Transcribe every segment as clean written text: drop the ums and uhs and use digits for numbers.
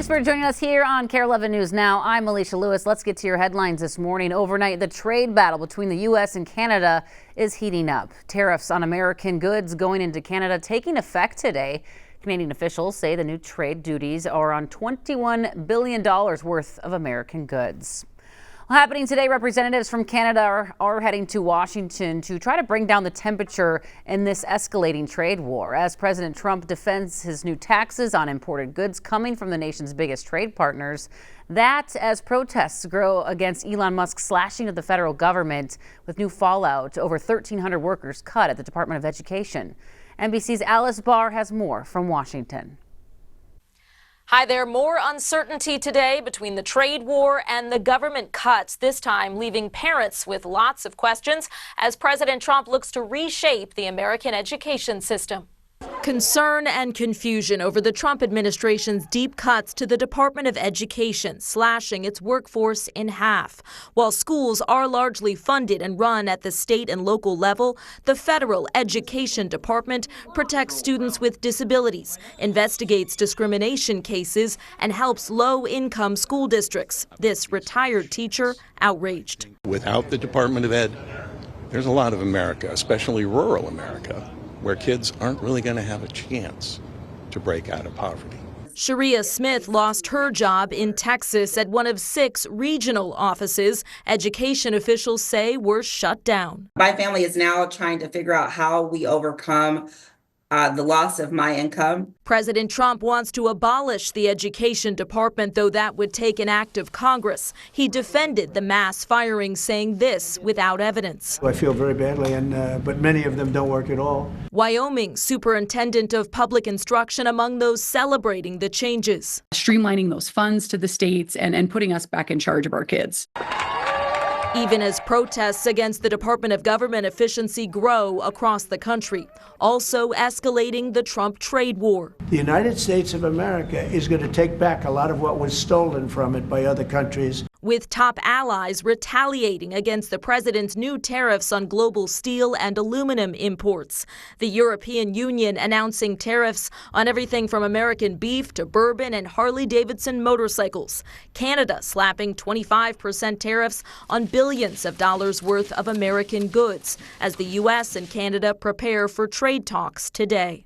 Thanks for joining us here on KARE 11 News Now. I'm Alicia Lewis. Let's get to your headlines this morning. Overnight, the trade battle between the U.S. and Canada is heating up. Tariffs on American goods going into Canada taking effect today. Canadian officials say the new trade duties are on $21 billion worth of American goods. Happening today, representatives from Canada are heading to Washington to try to bring down the temperature in this escalating trade war as President Trump defends his new taxes on imported goods coming from the nation's biggest trade partners. That as protests grow against Elon Musk's slashing of the federal government with new fallout, over 1,300 workers cut at the Department of Education. NBC's Alice Barr has more from Washington. Hi there. More uncertainty today between the trade war and the government cuts, this time leaving parents with lots of questions as President Trump looks to reshape the American education system. Concern and confusion over the Trump administration's deep cuts to the Department of Education, slashing its workforce in half. While schools are largely funded and run at the state and local level, the federal education department protects students with disabilities, investigates discrimination cases, and helps low-income school districts. This retired teacher outraged. Without the Department of Ed, there's a lot of America, especially rural America, where kids aren't really going to have a chance to break out of poverty. Sharia Smith lost her job in Texas at one of 6 regional offices education officials say were shut down. My family is now trying to figure out how we overcome the loss of my income. President Trump wants to abolish the education department, though that would take an act of Congress. He defended the mass firing, saying this without evidence. I feel very badly, but many of them don't work at all. Wyoming superintendent of public instruction among those celebrating the changes. Streamlining those funds to the states and putting us back in charge of our kids. Even as protests against the Department of Government efficiency grow across the country, also escalating the Trump trade war. The United States of America is going to take back a lot of what was stolen from it by other countries. With top allies retaliating against the president's new tariffs on global steel and aluminum imports. The European Union announcing tariffs on everything from American beef to bourbon and Harley-Davidson motorcycles. Canada slapping 25% tariffs on billions of dollars worth of American goods as the U.S. and Canada prepare for trade talks today.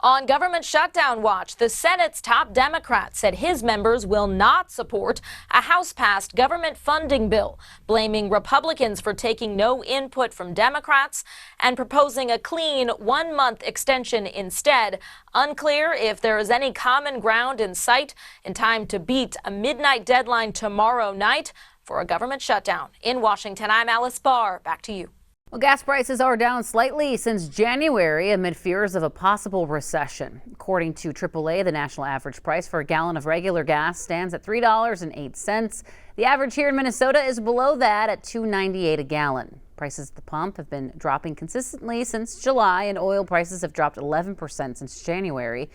On government shutdown watch, the Senate's top Democrat said his members will not support a House-passed government funding bill, blaming Republicans for taking no input from Democrats and proposing a clean 1-month extension instead. Unclear if there is any common ground in sight in time to beat a midnight deadline tomorrow night for a government shutdown. In Washington, I'm Alice Barr. Back to you. Well, gas prices are down slightly since January amid fears of a possible recession. According to AAA, the national average price for a gallon of regular gas stands at $3.08. The average here in Minnesota is below that at $2.98 a gallon. Prices at the pump have been dropping consistently since July, and oil prices have dropped 11% since January.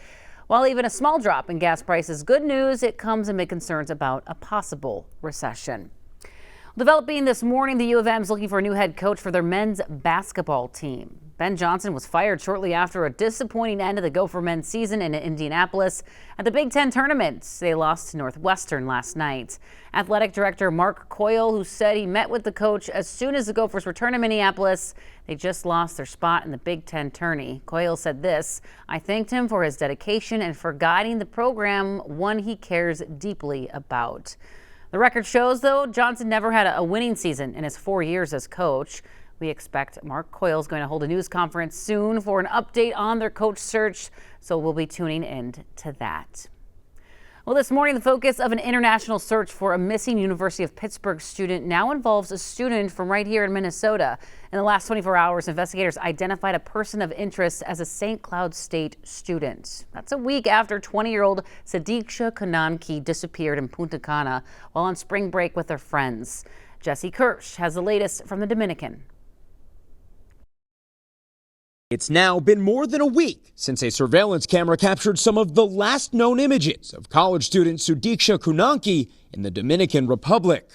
While even a small drop in gas prices is good news, it comes amid concerns about a possible recession. Developing this morning, the U of M is looking for a new head coach for their men's basketball team. Ben Johnson was fired shortly after a disappointing end of the Gopher men's season in Indianapolis at the Big Ten tournament. They lost to Northwestern last night. Athletic director Mark Coyle, who said he met with the coach as soon as the Gophers returned to Minneapolis. They just lost their spot in the Big Ten tourney. Coyle said this: "I thanked him for his dedication and for guiding the program, one he cares deeply about." The record shows, though, Johnson never had a winning season in his 4 years as coach. We expect Mark Coyle is going to hold a news conference soon for an update on their coach search, so we'll be tuning in to that. Well, this morning, the focus of an international search for a missing University of Pittsburgh student now involves a student from right here in Minnesota. In the last 24 hours, investigators identified a person of interest as a St. Cloud State student. That's a week after 20-year-old Sadiqa Kananki disappeared in Punta Cana while on spring break with her friends. Jesse Kirsch has the latest from the Dominican. It's now been more than a week since a surveillance camera captured some of the last known images of college student Sadiqa Kananki in the Dominican Republic.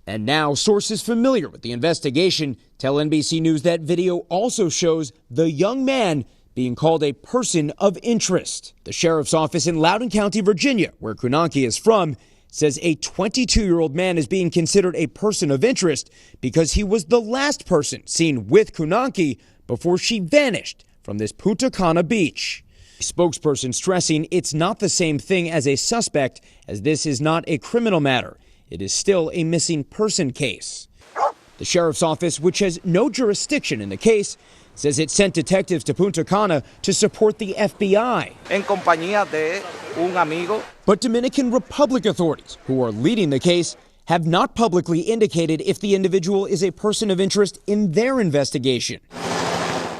And now sources familiar with the investigation tell NBC News that video also shows the young man being called a person of interest. The sheriff's office in Loudoun County, Virginia, where Kroenke is from, says a 22-year-old man is being considered a person of interest because he was the last person seen with Kroenke before she vanished from this Punta Cana beach. A spokesperson stressing it's not the same thing as a suspect, as this is not a criminal matter. It is still a missing person case. The sheriff's office, which has no jurisdiction in the case, says it sent detectives to Punta Cana to support the FBI. En compañía de un amigo. But Dominican Republic authorities, who are leading the case, have not publicly indicated if the individual is a person of interest in their investigation.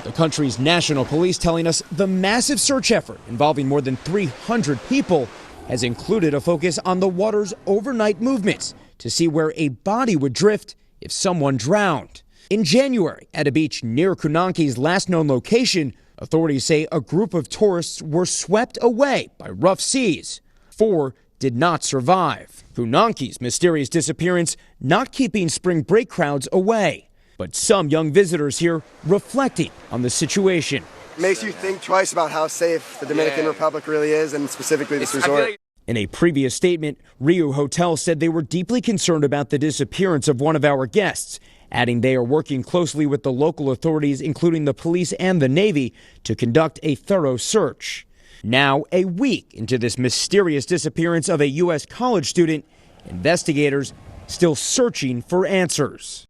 The country's national police telling us the massive search effort involving more than 300 people has included a focus on the water's overnight movements to see where a body would drift if someone drowned. In January, at a beach near Kroenke's last known location, authorities say a group of tourists were swept away by rough seas. 4 did not survive. Kroenke's mysterious disappearance not keeping spring break crowds away. But some young visitors here reflecting on the situation. Makes you think twice about how safe the Dominican Republic really is, and specifically this resort. In a previous statement, Rio Hotel said they were deeply concerned about the disappearance of one of our guests, adding they are working closely with the local authorities, including the police and the Navy, to conduct a thorough search. Now, a week into this mysterious disappearance of a U.S. college student, investigators still searching for answers.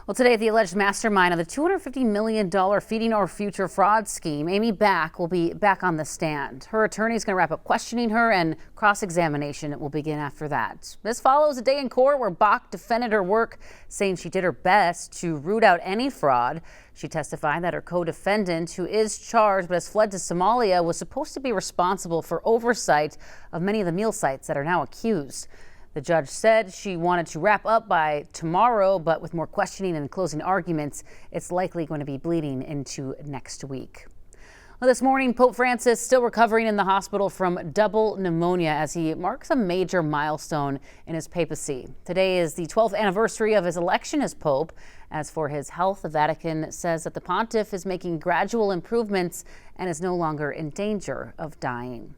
Well, today, the alleged mastermind of the $250 million Feeding Our Future fraud scheme, Amy Back, will be back on the stand. Her attorney is going to wrap up questioning her, and cross-examination will begin after that. This follows a day in court where Bach defended her work, saying she did her best to root out any fraud. She testified that her co-defendant, who is charged but has fled to Somalia, was supposed to be responsible for oversight of many of the meal sites that are now accused. The judge said she wanted to wrap up by tomorrow, but with more questioning and closing arguments, it's likely going to be bleeding into next week. Well, this morning, Pope Francis still recovering in the hospital from double pneumonia as he marks a major milestone in his papacy. Today is the 12th anniversary of his election as Pope. As for his health, the Vatican says that the pontiff is making gradual improvements and is no longer in danger of dying.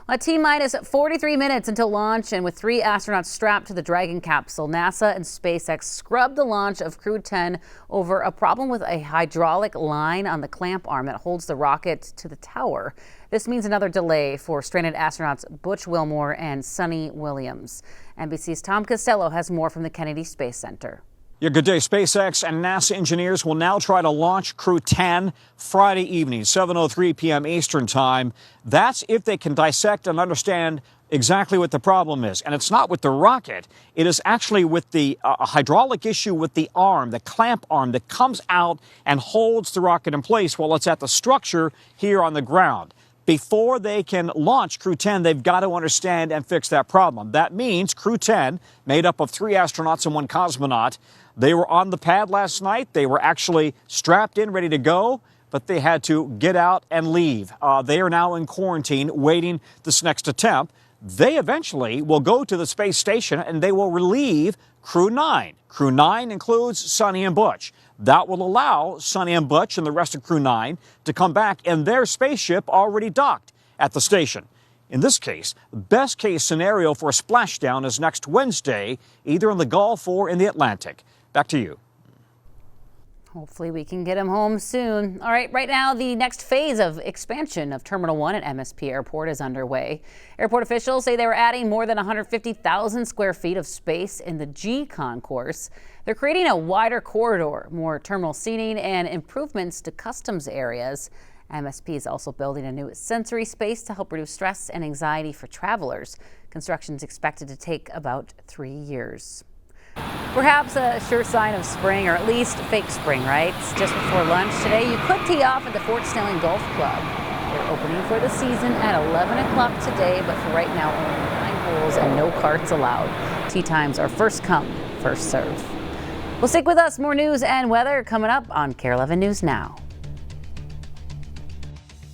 A T-minus 43 minutes until launch, and with 3 astronauts strapped to the Dragon capsule, NASA and SpaceX scrubbed the launch of Crew 10 over a problem with a hydraulic line on the clamp arm that holds the rocket to the tower. This means another delay for stranded astronauts Butch Wilmore and Suni Williams. NBC's Tom Costello has more from the Kennedy Space Center. Yeah, good day. SpaceX and NASA engineers will now try to launch Crew 10 Friday evening, 7:03 p.m. Eastern Time. That's if they can dissect and understand exactly what the problem is. And it's not with the rocket. It is actually with the hydraulic issue with the arm, the clamp arm that comes out and holds the rocket in place while it's at the structure here on the ground. Before they can launch Crew 10, they've got to understand and fix that problem. That means Crew 10, made up of 3 astronauts and 1 cosmonaut, they were on the pad last night. They were actually strapped in, ready to go, but they had to get out and leave. They are now in quarantine, waiting this next attempt. They eventually will go to the space station and they will relieve Crew 9. Crew 9 includes Suni and Butch. That will allow Suni and Butch and the rest of Crew 9 to come back in their spaceship already docked at the station. In this case, the best case scenario for a splashdown is next Wednesday, either in the Gulf or in the Atlantic. Back to you. Hopefully we can get him home soon. All right, right now the next phase of expansion of Terminal 1 at MSP Airport is underway. Airport officials say they were adding more than 150,000 square feet of space in the G concourse. They're creating a wider corridor, more terminal seating, and improvements to customs areas. MSP is also building a new sensory space to help reduce stress and anxiety for travelers. Construction is expected to take about 3 years. Perhaps a sure sign of spring, or at least fake spring, right? Just before lunch today, you could tee off at the Fort Snelling Golf Club. They're opening for the season at 11 o'clock today, but for right now, only 9 holes and no carts allowed. Tee times are first come, first serve. Well, stick with us. More news and weather coming up on KARE 11 News Now.